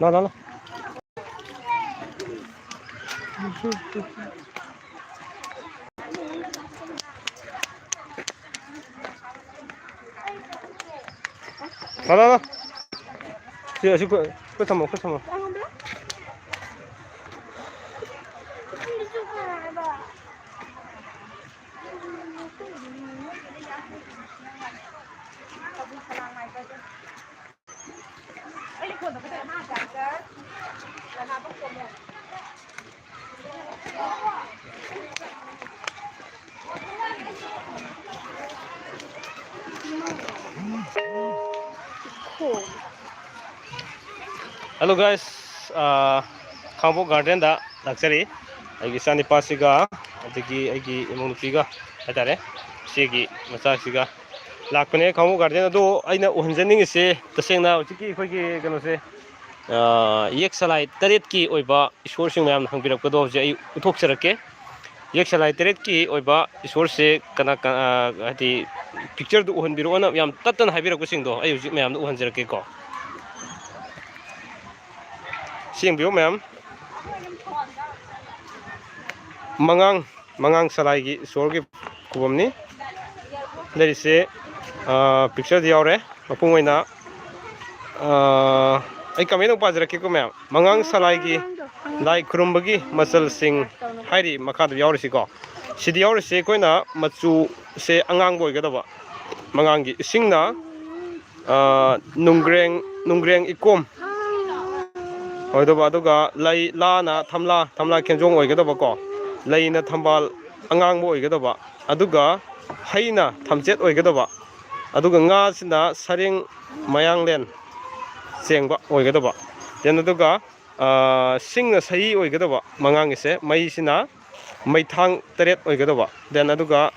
Nó đó. Đó. Chị cứ thầm một. Hello guys, Khambok Garden da laksari. Aigi sani pasiga, adigi aigi imunupiga, hatare. Sigi masasiga. Lakpane Khambok Garden do aina uhanjaning ise tasengna uchiki khoi kano se yek salai taret ki oiba ishwar sing mayam hangbirak do je ai uthok sarake. Yek salai taret ki oiba ishwar se kana ati picture du uhan biro na yam tatan haibirak ko sing do ai ujik mayam uhan jarake ko. Siang biu ma'am mangang salai gi sor gi kubam ni dari se picture diaure mapung oina ai kameno pajra ke ko ma'am mangang salai gi lai khurum bagi masal sing hairi makha du yaure si ko sidi yaure se koina machu se angang boi ga da ba mangang gi singna nungreng ikom Oidoba lay lana thamla kenjong oigadaba ko layna thambal angangbo oigadaba aduga haina thamchet oigadaba aduga nga sina sareng mayanglen sengba oigadaba den aduga singna sahi oigadaba mangang ise mai sina maithang taret oigadaba den aduga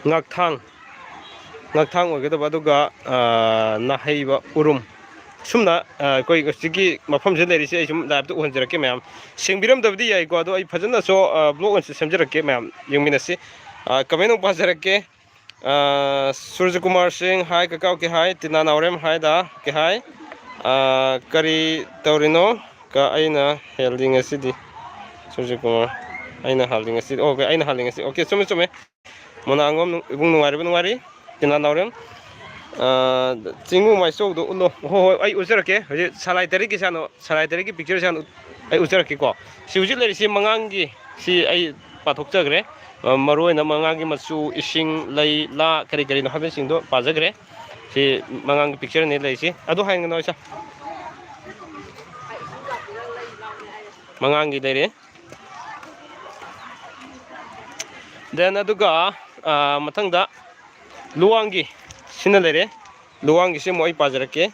ngakthang oigadaba aduga nahaiba urum sumna koi gasti mafam je leri se sum da tu hanjara ke ma'am singbiram dabdi yai ko ado ai phajana so blog on semjara ke ma'am yungmina se comment on pasara ke Surya Kumar Singh hi kakau ke hi tina naurem hi da ke hi kari taurino ka aina helding asidi Surya Kumar aina helding asidi okay aina helding asidi okay sume mona angom ibung nungari tina naurem Chingu mai so do no ho ai ujarake hoje salai tari ki picture san ai ujarake ko si ujil leri si mangangi si ai pathok chagre maroi na mangangi machu ising lai la kari no haben sing do pajagre si mangangi picture ne lei si adu haing no sa mangangi leri then aduga mathangda luwangi sina lere luwangi se moi pajarake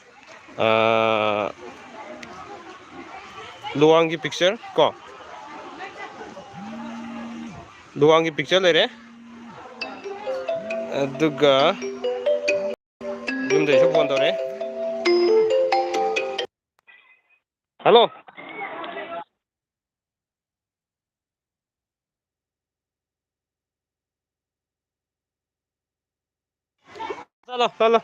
luwangi picture ko luwangi picture lere aduga jumde so phone tore hello Tala.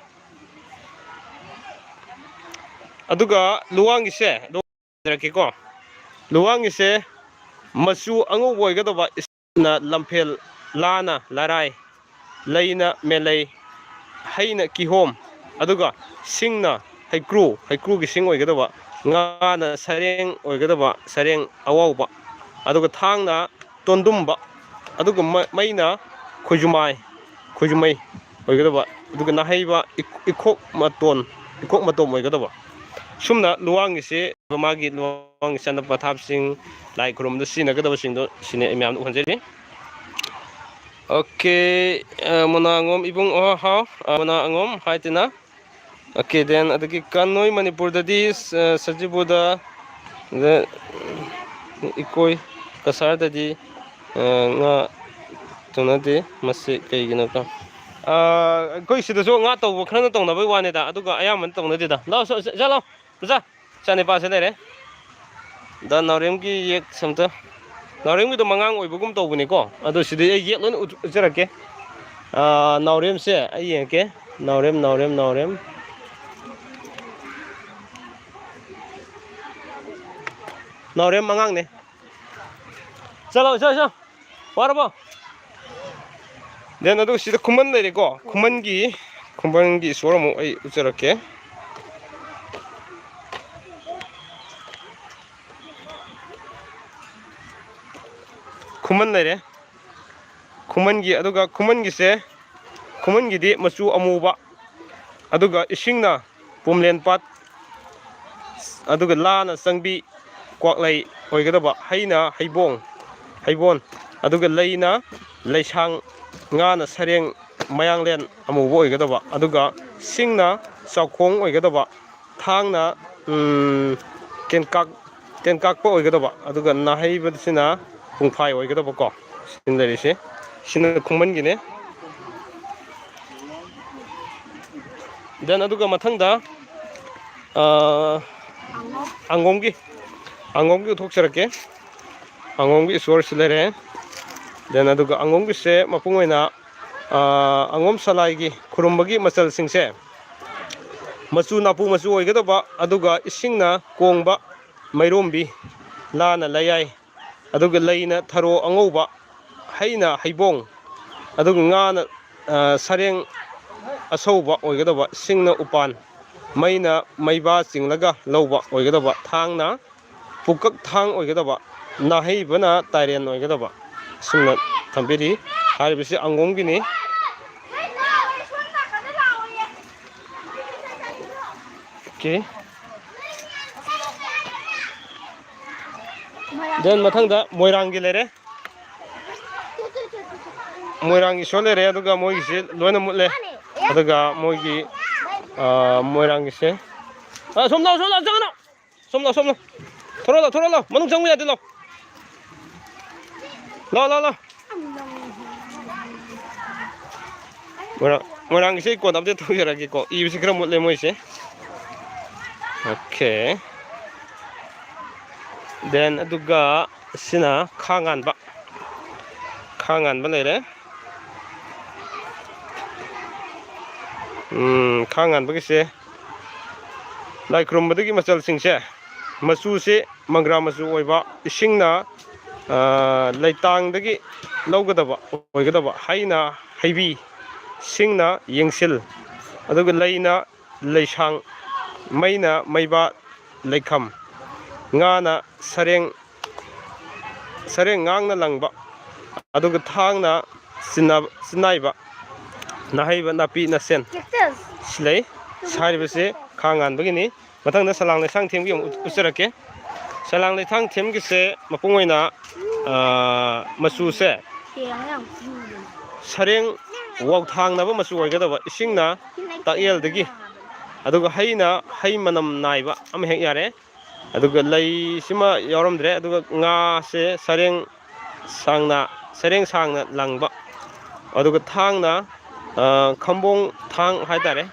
Aduga luwangi se do jarake ko luwangi se masu ango boiga do ba na lampel lana larai laina melai haina kihom aduga singna haikru gi sing oiga do ba nga na sareng oiga do ba sareng awau ba aduga thangna tondumba aduga maina khojumai oiga do ba aduga nahaiba ikok matom oiga do ba sumna luwangi se magi luwangi sana pathap sing lai khurum do sina ga do sing do sine myam do hanjeri okay monangom ibung ha monangom haitina okay then adagi kanoi manipur da dis sajibuda the ikoi kasar da di nga tunade mase kaigino ka koi sida so nga to khana to na bai wane da aduga ayaman to na de da la so jalo za chane pa se lere da naurem gi yek samta naurem gi do mangang oi bugum to buni ko adu sidi yek lon ujarake 나ꯎꯔꯦꯝꯁꯦ ꯑꯩ ꯌꯦꯡꯒꯦ 나우렘 ꯑꯉꯥꯡꯅꯦ ꯆꯠꯂꯣ ꯆꯠꯂꯣ ꯋꯥꯔꯕꯣ then ꯑꯗꯨ ꯁꯤꯗ ꯈꯨꯃꯟ ꯂꯩꯔꯦꯀꯣ ꯈꯨꯃꯟꯒꯤ ꯏꯁꯣꯔ ꯑꯃꯨꯛ ꯑꯩ ꯎꯠꯆꯔꯛꯀꯦ ꯈꯨꯃꯟ ꯂꯩꯔꯦ ꯈꯨꯃꯟꯒꯤ ꯑꯗꯨꯒ ꯈꯨꯃꯟꯒꯤꯗꯤ ꯃꯆꯨ ꯑꯃꯨꯕ ꯑꯗꯨꯒ ꯏꯁꯤꯡꯅ ꯄꯣꯝꯂꯦꯟ ꯄꯥꯠ ꯑꯗꯨꯒ ꯂꯥꯅ ꯆꯪꯕꯤ ꯀ꯭ꯋꯥꯛꯂꯩ ꯑꯣꯏꯒꯗꯕ ꯍꯩꯅ ꯍꯩꯕꯣꯟ ꯑꯗꯨꯒ ꯂꯩꯅ ꯂꯩꯁꯥꯡ ꯉꯥꯅ ꯁꯔꯦꯡ ꯃꯌꯥꯡꯂꯦꯟ ꯑꯃꯨꯕ ꯑꯣꯏꯒꯗꯕ ꯑꯗꯨꯒ ꯁꯤꯡꯅ ꯆꯥꯎꯈꯣꯡ ꯑꯣꯏꯒꯗꯕ ꯊꯥꯡꯅ ꯇꯦꯟꯀꯥꯛꯄ ꯑꯣꯏꯒꯗꯕ ꯑꯗꯨꯒ ꯅꯥꯍꯩꯕꯁꯤꯅ ꯄꯨꯡꯐꯥꯏ ꯑꯣꯏꯒꯗꯕꯀꯣ ꯁꯤꯅ ꯂꯩꯔꯤꯁꯦ ꯁꯤꯅ ꯈꯨꯃꯟꯒꯤꯅꯦ ꯗꯦꯟ ꯑꯗꯨꯒ ꯃꯊꯪꯗ ꯑꯉꯣꯝꯒꯤ ꯎꯠꯊꯣꯛꯆꯔꯛꯀꯦ ꯑꯉꯣꯝꯒꯤ ꯏꯁꯣꯔꯁꯤ ꯂꯩꯔꯦ ꯗꯦꯟ ꯑꯗꯨꯒ ꯑꯉꯣꯝꯒꯤꯁꯦ ꯃꯄꯨꯡ ꯑꯣꯏꯅ ꯑꯉꯣꯝ ꯁꯂꯥꯏꯒꯤ ꯈꯨꯔꯨꯝꯕꯒꯤ ꯃꯆꯜꯁꯤꯡꯁꯦ ꯃꯆꯨ ꯅꯥꯄꯨ ꯃꯆꯨ ꯑꯣꯏꯒꯗꯕ ꯑꯗꯨꯒ ꯏꯁꯤꯡꯅ ꯀꯣꯡꯕ ꯃꯩꯔꯣꯝꯕꯤ ꯂꯥꯅ ꯂꯌꯥꯏ ꯑꯗꯨꯒ ꯂꯩꯅ ꯊꯔꯣ ꯑꯉꯧꯕ ꯍꯩꯅ ꯍꯩꯕꯣꯡ ꯑꯗꯨꯒ ꯉꯥꯅ ꯁꯔꯦꯡ ꯑꯁꯧꯕ ꯑꯣꯏꯒꯗꯕ ꯁꯤꯡꯅ ꯎꯄꯥꯟ ꯃꯩꯅ ꯃꯩꯕꯥ ꯆꯤꯡꯂꯒ ꯂꯧꯕ ꯑꯣꯏꯒꯗꯕ ꯊꯥꯡꯅ ꯄꯨꯀꯛ ꯊꯥꯡ ꯑꯣꯏꯒꯗꯕ ꯅꯥꯍꯩꯕꯅ ꯇꯥꯏꯔꯦꯟ ꯑꯣꯏꯒꯗꯕ ꯑꯁꯨꯝꯅ ꯊꯝꯕꯤꯔꯤ ꯍꯥꯏꯔꯤꯕꯁꯤ ꯑꯉꯣꯝꯒꯤꯅꯤ ꯑꯣꯀꯦ ꯗꯦꯟ ꯃꯊꯪꯗ ꯃꯣꯏꯔꯥꯡꯒꯤ ꯂꯩꯔꯦ ꯃꯣꯏꯔꯥꯡꯒꯤ ꯏꯁꯣꯔ ꯂꯩꯔꯦ ꯑꯗꯨꯒ ꯃꯣꯏꯒꯤꯁꯤ ꯂꯣꯏꯅ ꯃꯨꯠꯂꯦ ꯑꯗꯨꯒ ꯃꯣꯏꯒꯤ ꯃꯣꯏꯔꯥꯡꯒꯤꯁꯦ ꯁꯣꯝ ꯂꯥꯎ ꯆꯪꯒꯅꯣ ꯁꯣꯝ ꯂꯥꯎ ꯊꯣꯔꯛꯑꯣ ꯃꯅꯨꯡ ꯆꯪꯕ ꯌꯥꯗꯦ ꯂꯥꯎ ꯃꯣꯏꯔꯥꯡꯒꯤꯁꯦ ꯀꯣꯟ ꯑꯝꯇ ꯇꯧꯖꯔꯛꯒꯦꯀꯣ ꯏꯕꯁꯤ ꯈꯔ ꯃꯨꯠꯂꯦ ꯃꯣꯏꯁꯦ ꯑꯣꯀꯦ ꯗꯦꯟ ꯑꯗꯨꯒ ꯁꯤꯅ ꯈꯥ ꯉꯥꯟꯕ ꯂꯩꯔꯦ ꯈꯥ ꯉꯥꯟꯕꯒꯤꯁꯦ ꯂꯥꯏ ꯈꯨꯔꯨꯝꯕꯗꯒꯤ ꯃꯆꯜꯁꯤꯡꯁꯦ ꯃꯆꯨꯁꯦ ꯃꯪꯒ꯭ꯔꯥ ꯃꯆꯨ ꯑꯣꯏꯕ ꯏꯁꯤꯡꯅ ꯂꯩꯇꯥꯡꯗꯒꯤ ꯂꯧꯒꯗꯕ ꯑꯣꯏꯒꯗꯕ ꯍꯩꯅ ꯍꯩꯕꯤ ꯁꯤꯡꯅ ꯌꯦꯡꯁꯤꯜ ꯑꯗꯨꯒ ꯂꯩꯅ ꯂꯩꯁꯥꯡ ꯃꯩꯅ ꯃꯩꯕꯥ ꯂꯩꯈꯝ ꯉꯥꯅ ꯁꯔꯦꯡ ꯉꯥꯡꯅ ꯂꯪꯕ ꯑꯗꯨꯒ ꯊꯥꯡꯅ ꯆꯤꯟꯅꯥꯏꯕ ꯅꯥꯍꯩꯕ ꯅꯥꯄꯤ ꯅꯁꯦꯟ ꯁꯤ ꯂꯩ ꯍꯥꯏꯔꯤꯕꯁꯤ ꯈꯥ ꯉꯥꯟꯕꯒꯤꯅꯤ ꯃꯊꯪꯗ ꯁꯂꯥꯡ ꯂꯩꯁꯥꯡ ꯊꯦꯝꯒꯤ ꯑꯃꯨꯛ ꯎꯠꯆꯔꯛꯀꯦ ꯁꯂꯥꯡ ꯂꯩꯁꯥꯡ ꯊꯦꯝꯒꯤꯁꯦ ꯃꯄꯨꯡ ꯑꯣꯏꯅ ꯃꯆꯨꯁꯦ ꯁꯔꯦꯡ ꯋꯥꯎꯊꯥꯡꯅꯕ ꯃꯆꯨ ꯑꯣꯏꯒꯗꯕ ꯏꯁꯤꯡꯅ ꯇꯥꯛꯌꯦꯜꯗꯒꯤ ꯑꯗꯨꯒ ꯍꯩꯅ ꯍꯩ ꯃꯅꯝ ꯅꯥꯏꯕ ꯑꯃ ꯍꯦꯛ ꯌꯥꯔꯦ ꯑꯗꯨꯒ ꯂꯩꯁꯤꯃ ꯌꯥꯎꯔꯝꯗ꯭ꯔꯦ ꯑꯗꯨꯒ ꯉꯥꯁꯦ ꯁꯔꯦꯡ ꯁꯥꯡꯅ ꯂꯪꯕ ꯑꯗꯨꯒ ꯊꯥꯡꯅ ꯈꯝꯕꯣꯡ ꯊꯥꯡ ꯍꯥꯏꯇꯥꯔꯦ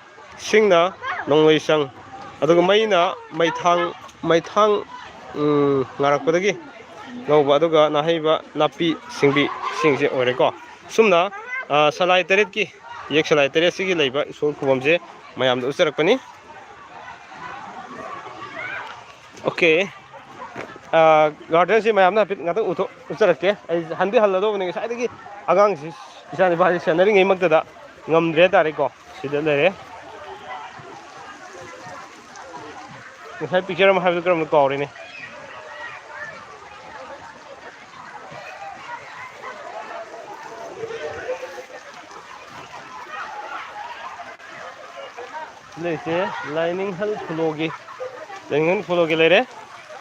ꯁꯤꯡꯅ ꯅꯣꯡꯂꯩꯆꯪ ꯑꯗꯨꯒ ꯃꯩꯅ ꯃꯩꯊꯥꯡ ꯉꯥꯔꯛꯄꯗꯒꯤ ꯉꯧꯕ ꯑꯗꯨꯒ ꯅꯥꯍꯩꯕ ꯅꯥꯄꯤ ꯁꯤꯡꯕꯤ ꯁꯤꯡꯁꯦ ꯑꯣꯏꯔꯦꯀꯣ ꯁꯨꯝꯅ ꯁꯂꯥꯏ ꯇꯔꯦꯠꯀꯤ ꯌꯦꯛ ꯁꯂꯥꯏ ꯇꯔꯦꯠꯁꯤꯒꯤ ꯂꯩꯕ ꯏꯁꯣꯔ ꯈꯨꯕꯝꯁꯦ ꯃꯌꯥꯝꯗ ꯎꯠꯆꯔꯛꯄꯅꯤ ꯑꯣꯀꯦ ꯒꯥꯔꯗꯦꯟꯁꯤ ꯃꯌꯥꯝꯅ ꯍꯥꯏꯐꯦꯠ ꯉꯥꯛꯇꯪ ꯎꯠꯆꯔꯛꯀꯦ ꯑꯩ ꯍꯟꯗꯤ ꯍꯜꯂꯗꯧꯕꯅꯤ ꯉꯁꯥꯏꯗꯒꯤ ꯑꯉꯥꯡꯁꯤ ꯏꯆꯥ ꯅꯨꯄꯥꯁꯤ ꯁꯦꯟꯅꯔꯤꯉꯩꯃꯛꯇꯗ ꯉꯝꯗ꯭ꯔꯦ ꯍꯥꯏꯇꯥꯔꯦꯀꯣ ꯁꯤꯗ ꯂꯩꯔꯦ ꯉꯁꯥꯏ ꯄꯤꯛꯆꯔ ꯑꯃ ꯍꯥꯏꯕꯗꯨ ꯀꯔꯝꯕ ꯀꯥꯎꯔꯦꯅꯦ ꯂꯩꯁꯦ ꯂꯥꯏꯅꯤꯡꯊꯜ ꯈꯨꯂꯣꯒꯤ ꯂꯩꯔꯦ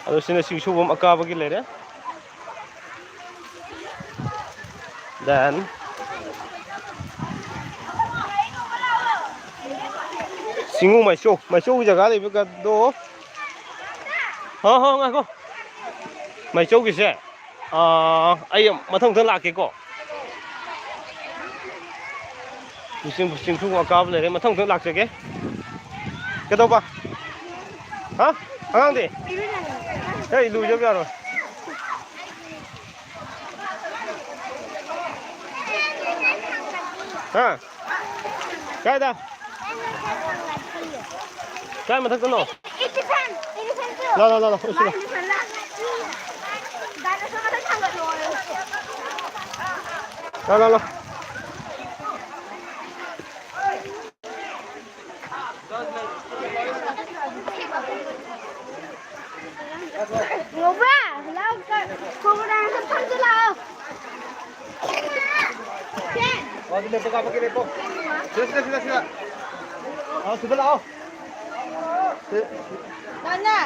ꯑꯗꯣ ꯁꯤꯅ ꯆꯤꯡꯁꯨꯕꯝ ꯑꯀꯥꯕꯒꯤ ꯂꯩꯔꯦ ꯗꯦꯟ ꯆꯤꯡꯉꯨ ꯃꯩꯆꯧ ꯖꯒꯥ ꯂꯩꯕꯒꯗꯣ ꯉꯥꯏꯈꯣ ꯃꯩꯆꯧꯒꯤꯁꯦ ꯑꯩ ꯃꯊꯪ ꯂꯥꯛꯀꯦꯀꯣ ꯆꯤꯡꯁꯨꯕꯝ ꯑꯀꯥꯕ ꯂꯩꯔꯦ ꯃꯊꯪ ꯂꯥꯛꯆꯒꯦ ꯀꯩꯗꯧꯕ ꯑꯉꯥꯡꯗꯤ ꯂꯨꯖꯕ ꯌꯥꯔꯣꯏ ꯍꯥ ꯀꯥꯏꯗ ꯀꯥꯏ ꯃꯊꯛꯇꯅꯣ ꯂꯥꯛꯑꯣ ꯎꯁꯤꯜꯂꯣ ꯂꯥꯛꯑꯣ Ngồi lao cô đang thăm chứ lao Di lepo ka pakai lepo. Sila. Sudah lah. Mana?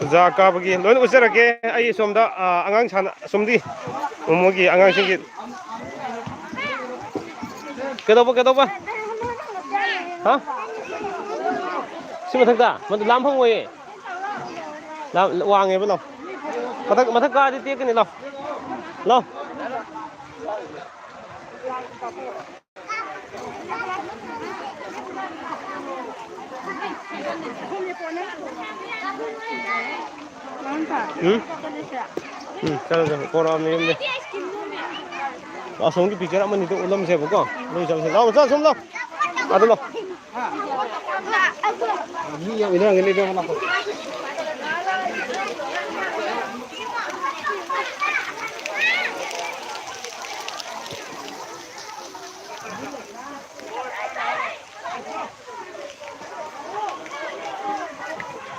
Zaka bagi. Loin usir ke? Ayi somda angang sana somdi. Umugi angang singit. Kedapa? Hah? Si mathak da. Madu lam phang wei. Lam wang ngai ba lo. Mathak ka di tiek ni lo. Lo. Chalo koram ni ni. Asong ki picture amani to ulam se ba ko. Loi chal se. Lao cha som lo. Adu lo. Ni yang ini ngene dia mana ko.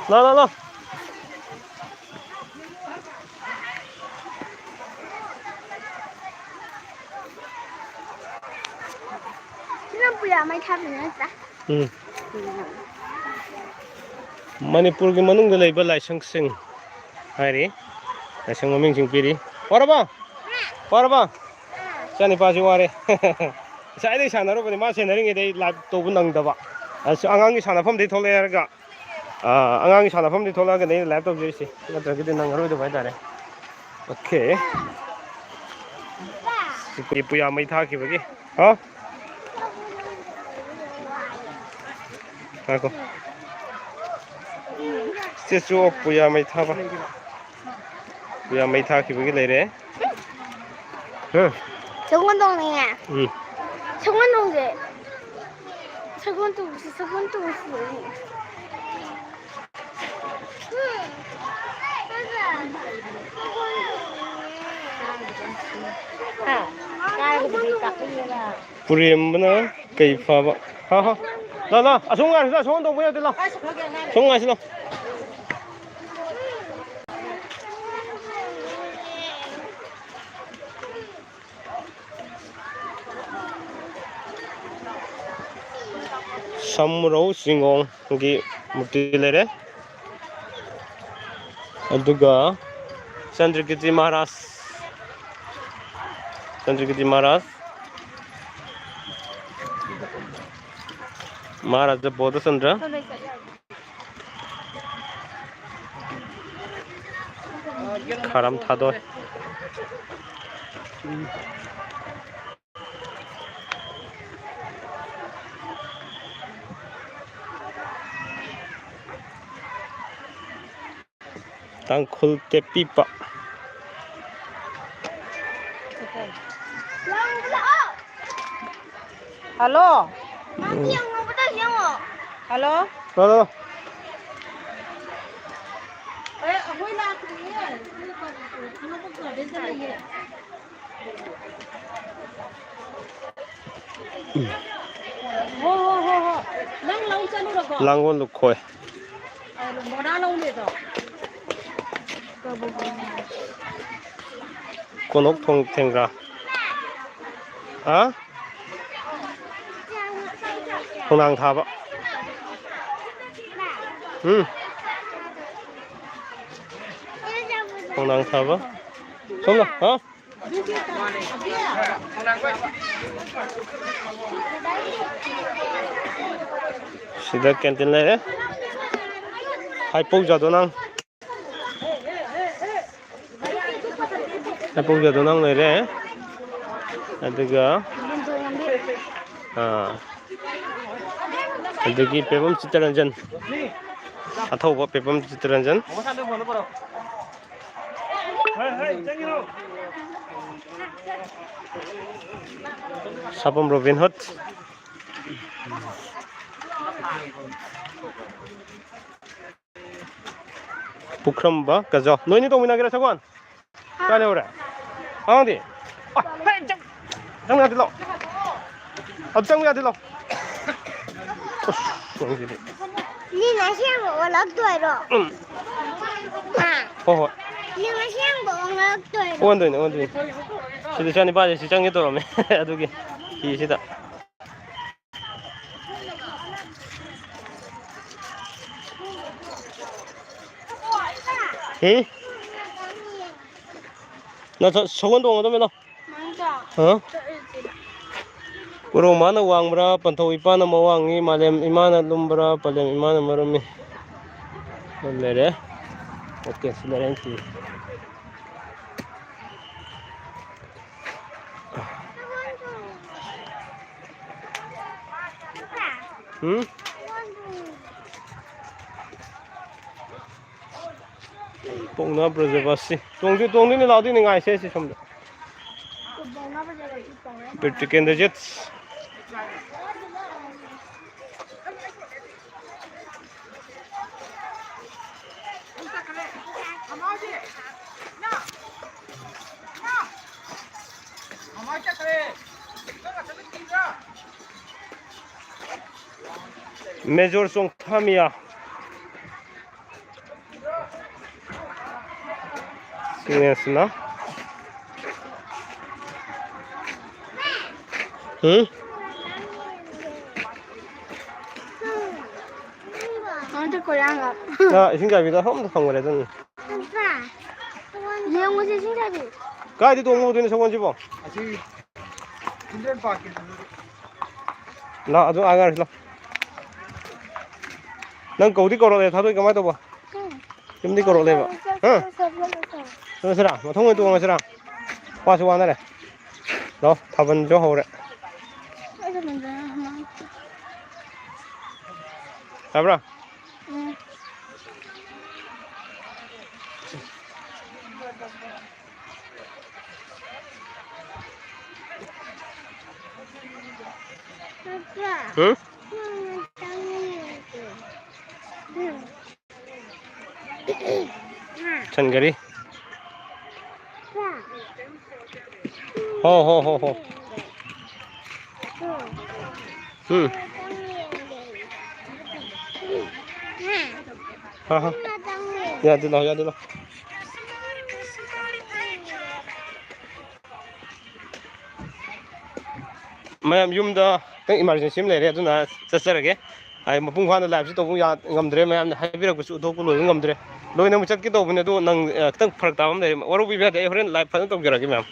Lo. Mai tham nữa ta. Manipur ki manung da leiba laisang sing. Hari. Laisang maming sing piri. Paraba. Chani pa si ware. Sai dei sana ro bani ma se naring dei live to bu nang da ba. Angang ki sana pham dei thole ga. Angang ki sana pham dei thola ga nei live to je si. Natra ki nang ro do bai da re. Okay. Si puya mai tha ki bagi. Ha? Ako. Statue of Puya Mai Tha ba. Puya Mai Tha ki bagi lai re. 정원동 nè. 정원동 게. 정원동 씨. Puriam bana kai pha ba. Ha. La. Asong nga, asong dong puya de la. Song nga silo. Samro Singong gi murti lere. Aduga Chandragiri Maharaj. Maharaja Bodha Chandra. Karam thado. Tangkhul te pipa. Halo. Halo. Ôi là cái gì? Nó có cửa đến đây nhỉ? Ho. Lang chân được không? Lang con lục khôi. Bỏ đá lâu đi rồi. Con ốc thong theng ra. À? Không đang thả vậy. Không đang thả vậy. Không nào, hả? Sida canteen này đấy. Hai bốc giờ tôi năng. Hai bốc giờ tôi năng này đấy. Ada Adagi pebam citaranjan. ꯑꯊꯧꯕ ꯄꯦꯄꯝ ꯆꯤꯇꯔꯟꯖꯟ ꯁꯥꯄꯝ ꯔꯣꯕꯤꯟ ꯍꯨꯠ ꯄꯨꯈ꯭ꯔꯝꯕ ꯀꯖꯥꯎ ꯅꯣꯏꯅꯤ ꯇꯧꯃꯤꯟꯅꯒꯦꯔꯥ ꯁꯒꯣꯜ ꯀꯥꯏ ꯂꯩꯍꯧꯔꯦ ꯑꯉꯥꯡꯗꯤ ꯆꯪꯕ ꯌꯥꯗꯦ ꯂꯥꯛꯑꯣ ꯑꯗꯨ ꯆꯪꯕ ꯌꯥꯗꯦ ꯂꯥꯛꯑꯣ ꯅꯪꯁꯤꯗꯤ ꯅꯤꯅ ꯑꯁꯦꯡꯕ ꯑꯣꯜꯂꯛꯇꯣꯏꯔꯣ? ꯍꯣꯏ ꯍꯣꯏ ꯅꯤꯅ ꯑꯁꯦꯡꯕ ꯑꯣꯜꯂꯛꯇꯣꯏꯔꯣ? ꯑꯣꯟꯗꯣꯏꯅꯤ ꯑꯣꯟꯗꯣꯏꯅꯤ ꯁꯤꯗ ꯏꯆꯥ ꯅꯤꯄꯥꯁꯦ ꯁꯤ ꯆꯪꯒꯦ ꯇꯧꯔꯝꯃꯦ ꯑꯗꯨꯒꯤ ꯐꯤꯁꯤꯗ 나 서건동 오도면 어? 우로 마나 왕브라 판토 이빠나 마왕이 말렘 이마나 룸브라 팔렘 이마나 마름이 레레 오케이 슬레렌티 응? 똥나 브라제바시 똥이 나오더니 가이세 시 좀더 비트켄데 제츠 메조르 송 타미야 시네스나 응? 나한테 고양아. 나 신가비다 험도 방문해든 아빠. 이영호씨 신사지. 가이드 동무들이 저건 집어 아직 군대 밖에 나 아주 안가르라 난 거기 걸어내 다도 이거 말도 봐 좀디 걸어내 봐 응 그러시라 뭐 통을 또 하시라 와서 와나래 너 답은 좀 하오래 이거 먼저 하나. 잡으라 응. 아빠. 응? 천거리 호호호호 응 하하 야 들러 야 들러 mayam yumda tang emergency am leire aduna chasarage ai mapung khana live to ngamdre mayam haibirak su do ko loi ngamdre loina mu chat ki to bune do nang tang pharak ta am leire waru bi ba de horen live fa to gira gi mayam